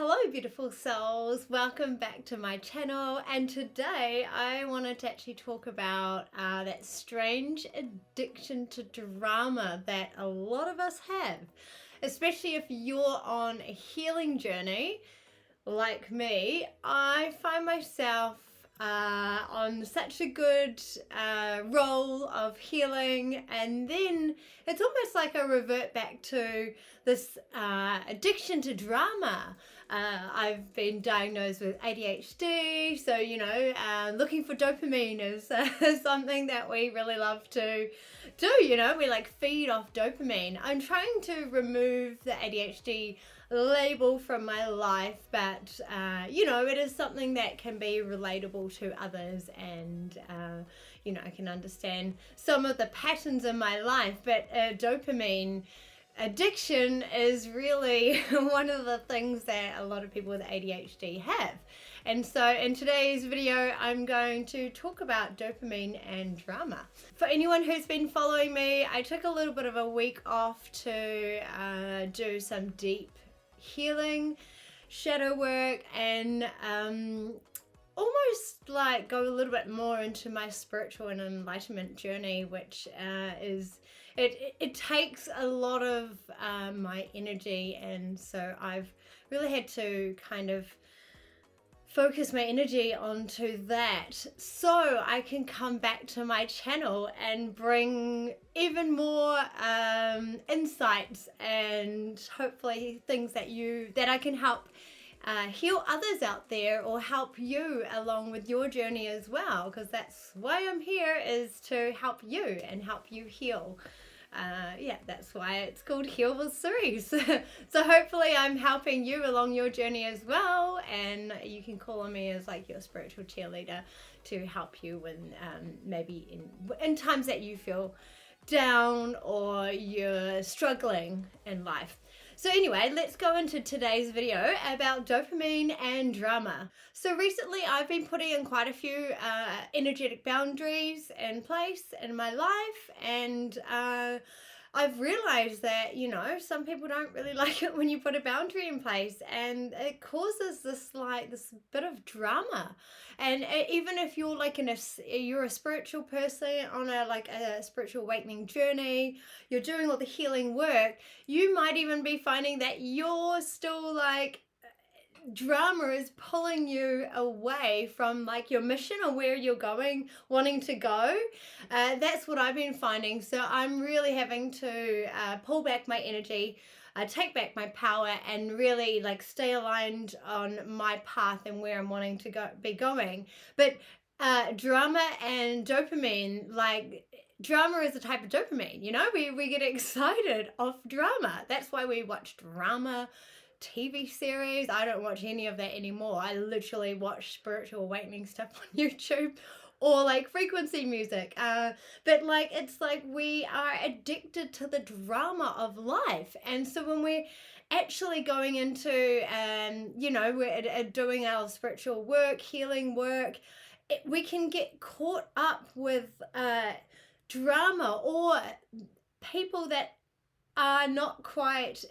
Hello beautiful souls, welcome back to my channel, and today I wanted to actually talk about that strange addiction to drama that a lot of us have, especially if you're on a healing journey like me. I find myself on such a good role of healing, and then it's almost like I revert back to this addiction to drama. I've been diagnosed with ADHD, so looking for dopamine is something that we really love to do. We like feed off dopamine. I'm trying to remove the ADHD label from my life, but it is something that can be relatable to others, and I can understand some of the patterns in my life, but dopamine addiction is really one of the things that a lot of people with ADHD have. And so in today's video, I'm going to talk about dopamine and drama. For anyone who's been following me, I took a little bit of a week off to do some deep healing, shadow work, and almost like go a little bit more into my spiritual and enlightenment journey, which it takes a lot of my energy, and so I've really had to kind of focus my energy onto that so I can come back to my channel and bring even more insights and hopefully things that I can help heal others out there, or help you along with your journey as well, because that's why I'm here, is to help you and help you heal. That's why it's called Heal with Cerise. So hopefully I'm helping you along your journey as well, and you can call on me as like your spiritual cheerleader to help you when maybe in times that you feel down or you're struggling in life. So anyway, let's go into today's video about dopamine and drama. So recently I've been putting in quite a few energetic boundaries in place in my life, and I've realized that, some people don't really like it when you put a boundary in place, and it causes this bit of drama. And even if you're you're a spiritual person on a spiritual awakening journey, you're doing all the healing work, you might even be finding that you're still drama is pulling you away from your mission or where you're wanting to go. That's what I've been finding. So I'm really having to pull back my energy, take back my power, and really stay aligned on my path and where I'm wanting to be going. But drama and dopamine, drama is a type of dopamine, we get excited off drama. That's why we watch drama TV series. I don't watch any of that anymore. I literally watch spiritual awakening stuff on YouTube, or frequency music. But it's we are addicted to the drama of life. And so when we're actually going into we're doing our spiritual work, healing work, we can get caught up with drama, or people that are not quite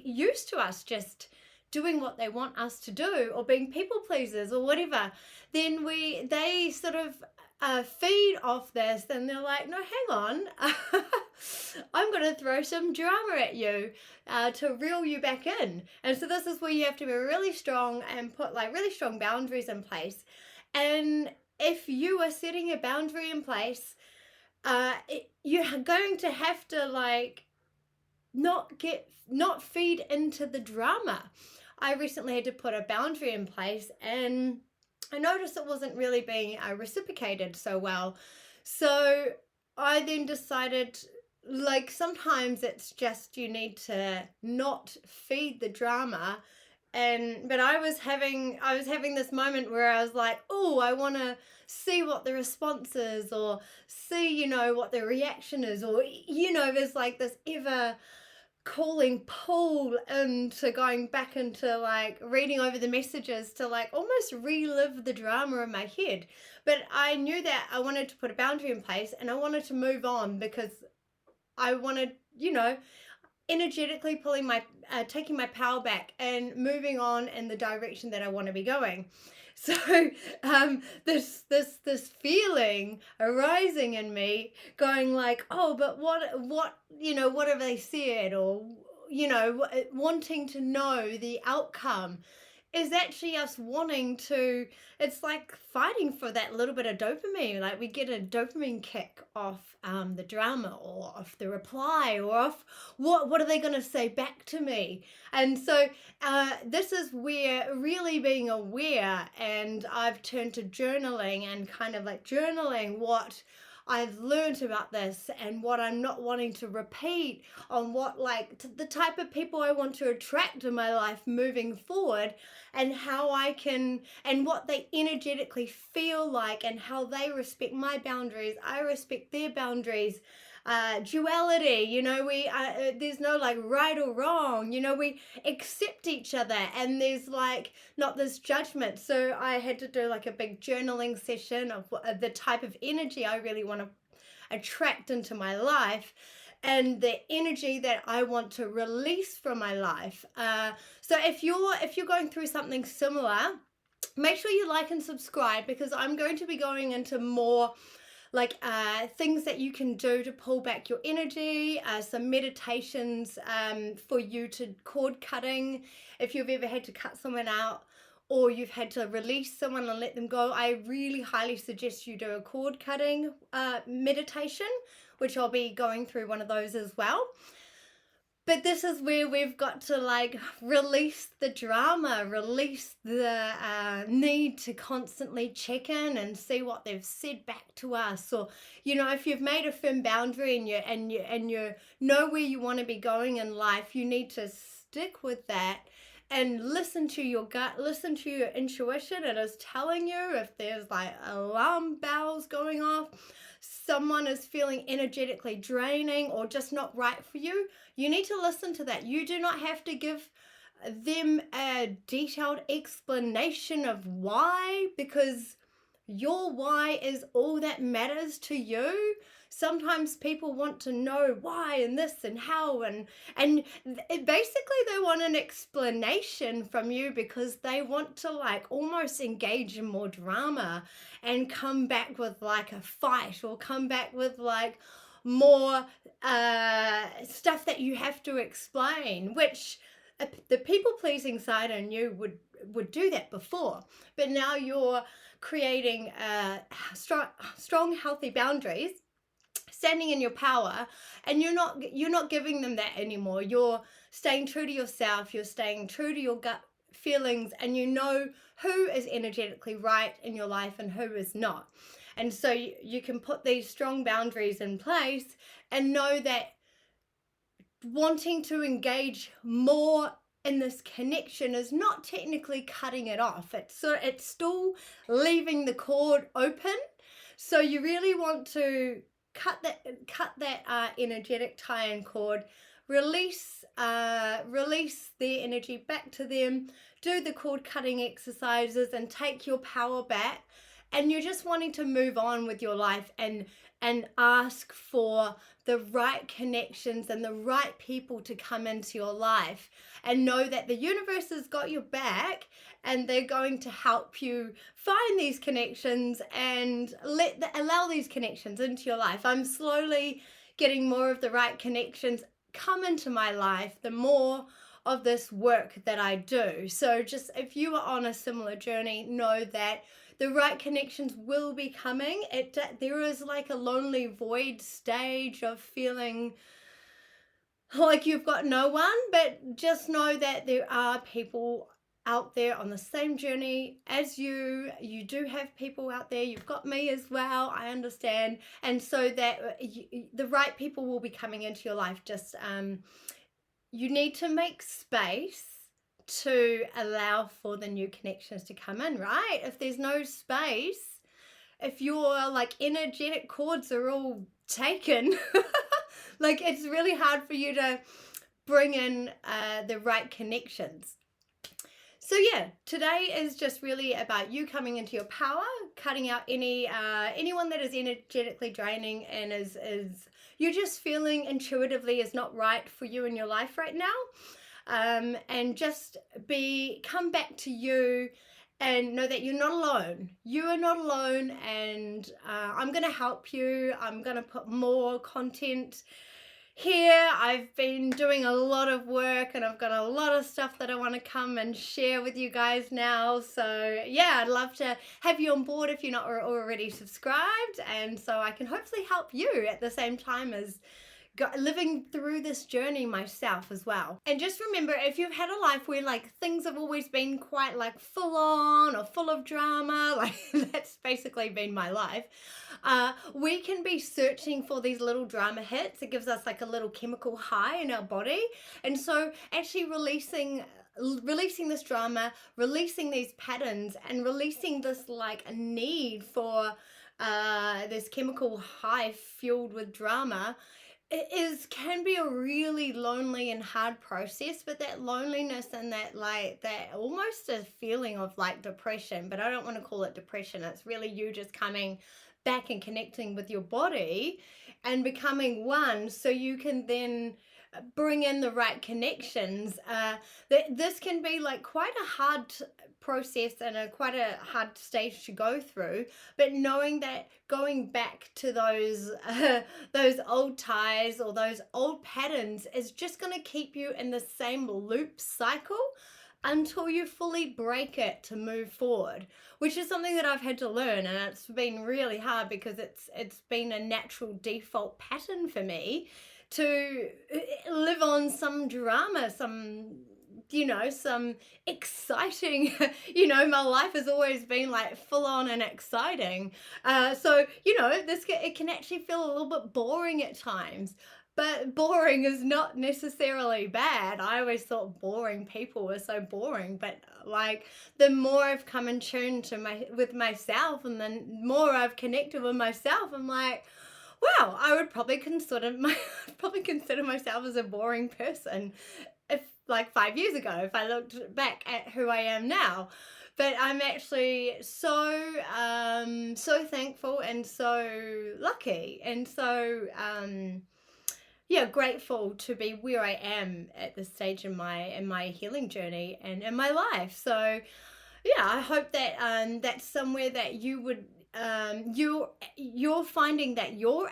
used to us just doing what they want us to do, or being people pleasers or whatever. Then they sort of feed off this, and they're like, no, hang on, I'm going to throw some drama at you to reel you back in. And so this is where you have to be really strong and put really strong boundaries in place. And if you are setting a boundary in place, you're going to have to not feed into the drama. I recently had to put a boundary in place, and I noticed it wasn't really being reciprocated so well. So I then decided, sometimes it's just you need to not feed the drama. But I was having this moment where I was like, oh, I want to see what the response is, or see what the reaction is, or there's this ever calling pull into going back into reading over the messages to almost relive the drama in my head. But I knew that I wanted to put a boundary in place, and I wanted to move on, because I wanted, energetically taking my power back and moving on in the direction that I want to be going. So this feeling arising in me, going like, oh, but what what have they said, or wanting to know the outcome, is actually us wanting to, it's like fighting for that little bit of dopamine. Like we get a dopamine kick off the drama, or off the reply, or off what are they going to say back to me. And so this is where really being aware, and I've turned to journaling, and kind of like journaling what I've learned about this, and what I'm not wanting to repeat, on what the type of people I want to attract in my life moving forward, and how I can, and what they energetically feel like, and how they respect my boundaries, I respect their boundaries. Duality, we there's no like right or wrong, we accept each other, and there's like not this judgment. So I had to do like a big journaling session of the type of energy I really want to attract into my life, and the energy that I want to release from my life. So if you're going through something similar, make sure you like and subscribe, because I'm going to be going into more like things that you can do to pull back your energy, some meditations for you to cord cutting, if you've ever had to cut someone out, or you've had to release someone and let them go. I really highly suggest you do a cord cutting meditation, which I'll be going through one of those as well. But this is where we've got to like release the drama, release the need to constantly check in and see what they've said back to us. Or, if you've made a firm boundary, and you know where you want to be going in life, you need to stick with that and listen to your gut, listen to your intuition. It is telling you if there's like alarm bells going off, someone is feeling energetically draining or just not right for you. You need to listen to that. You do not have to give them a detailed explanation of why, because your why is all that matters to you. Sometimes people want to know why and this and how, and basically they want an explanation from you, because they want to like almost engage in more drama and come back with like a fight, or come back with like more stuff that you have to explain, which the people-pleasing side in you would do that before. But now you're creating strong healthy boundaries, standing in your power, and you're not giving them that anymore. You're staying true to yourself, you're staying true to your gut feelings, and you know who is energetically right in your life and who is not. And so you can put these strong boundaries in place, and know that wanting to engage more in this connection is not technically cutting it off. It's still leaving the cord open. So you really want to cut that energetic tie-in cord, release their energy back to them, do the cord cutting exercises, and take your power back. And you're just wanting to move on with your life, and ask for the right connections and the right people to come into your life, and know that the universe has got your back, and they're going to help you find these connections and allow these connections into your life. I'm slowly getting more of the right connections come into my life, the more of this work that I do. So just if you are on a similar journey, know that the right connections will be coming. There is like a lonely void stage of feeling like you've got no one, but just know that there are people out there on the same journey as you. You do have people out there. You've got me as well. I understand. And so that the right people will be coming into your life. Just you need to make space to allow for the new connections to come in, right? If there's no space, if your like energetic cords are all taken, like it's really hard for you to bring in the right connections. So yeah, today is just really about you coming into your power, cutting out anyone that is energetically draining and is you're just feeling intuitively is not right for you in your life right now. And just come back to you and know that you're not alone. You are not alone, and I'm going to help you. I'm going to put more content here. I've been doing a lot of work and I've got a lot of stuff that I want to come and share with you guys now. So yeah, I'd love to have you on board if you're not already subscribed, and so I can hopefully help you at the same time as living through this journey myself as well. And just remember, if you've had a life where like things have always been quite like full on or full of drama, like that's basically been my life, we can be searching for these little drama hits. It gives us like a little chemical high in our body, and so actually releasing this drama, releasing these patterns, and releasing this like a need for this chemical high fueled with drama can be a really lonely and hard process. But that loneliness and that almost a feeling of like depression, but I don't want to call it depression. It's really you just coming back and connecting with your body and becoming one, so you can then bring in the right connections. This can be like quite a hard process and quite a hard stage to go through, but knowing that going back to those old ties or those old patterns is just going to keep you in the same loop cycle until you fully break it to move forward, which is something that I've had to learn, and it's been really hard because it's been a natural default pattern for me to live on some drama, some exciting, my life has always been like full on and exciting. So, it can actually feel a little bit boring at times. But boring is not necessarily bad. I always thought boring people were so boring, but like the more I've come in tune with myself, and then more I've connected with myself, I'm like, wow, I would probably consider myself as a boring person if like 5 years ago, if I looked back at who I am now. But I'm actually so thankful and so lucky and so grateful to be where I am at this stage in my healing journey and in my life. So yeah, I hope that that's somewhere that you would you're finding that you're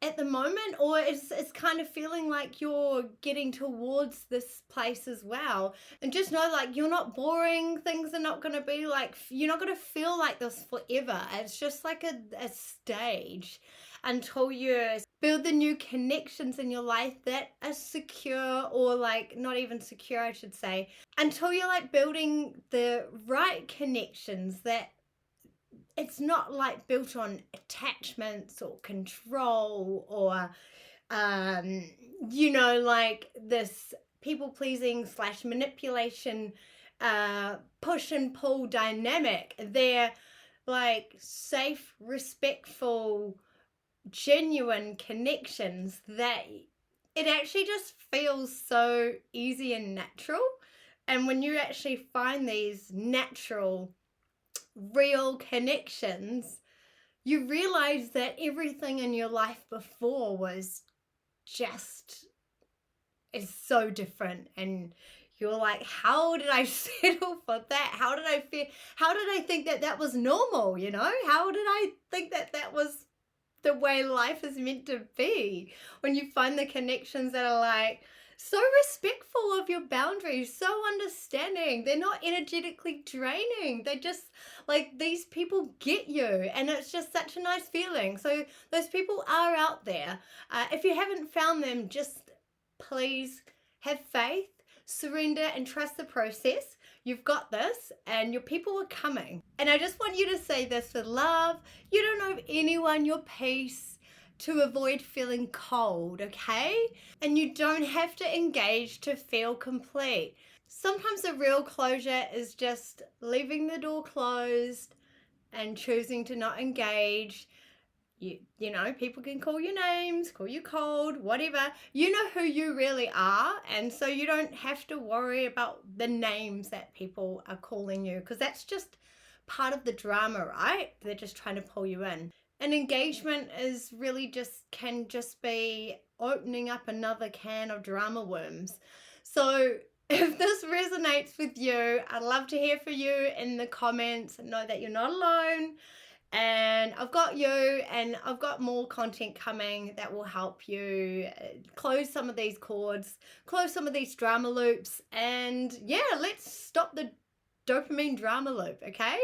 at the moment, or it's kind of feeling like you're getting towards this place as well. And just know, like, you're not boring. Things are not going to be like, you're not going to feel like this forever. It's just like a stage until you build the new connections in your life that are secure, or like not even secure, I should say, until you're like building the right connections that it's not like built on attachments or control or like this people pleasing / manipulation push and pull dynamic. They're like safe, respectful, genuine connections that it actually just feels so easy and natural. And when you actually find these natural, real connections, you realize that everything in your life before was just is so different, and you're like, how did I settle for that? How did I feel? How did I think that was normal? How did I think that was the way life is meant to be? When you find the connections that are like so respectful of your boundaries, so understanding, they're not energetically draining, they just like, these people get you, and it's just such a nice feeling. So those people are out there. If you haven't found them, just please have faith, surrender, and trust the process. You've got this, and your people are coming. And I just want you to say this with love: you don't owe anyone your peace to avoid feeling cold, okay? And you don't have to engage to feel complete. Sometimes the real closure is just leaving the door closed and choosing to not engage. People can call you names, call you cold, whatever. You know who you really are, and so you don't have to worry about the names that people are calling you, because that's just part of the drama, right? They're just trying to pull you in. And engagement is really can just be opening up another can of drama worms. So if this resonates with you, I'd love to hear from you in the comments. Know that you're not alone, and I've got you, and I've got more content coming that will help you close some of these cords, close some of these drama loops, and yeah, let's stop the dopamine drama loop, okay?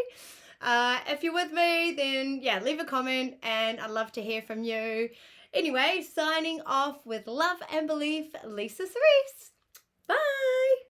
If you're with me, then yeah, leave a comment and I'd love to hear from you. Anyway, signing off with love and belief, Lisa Cerise. Bye.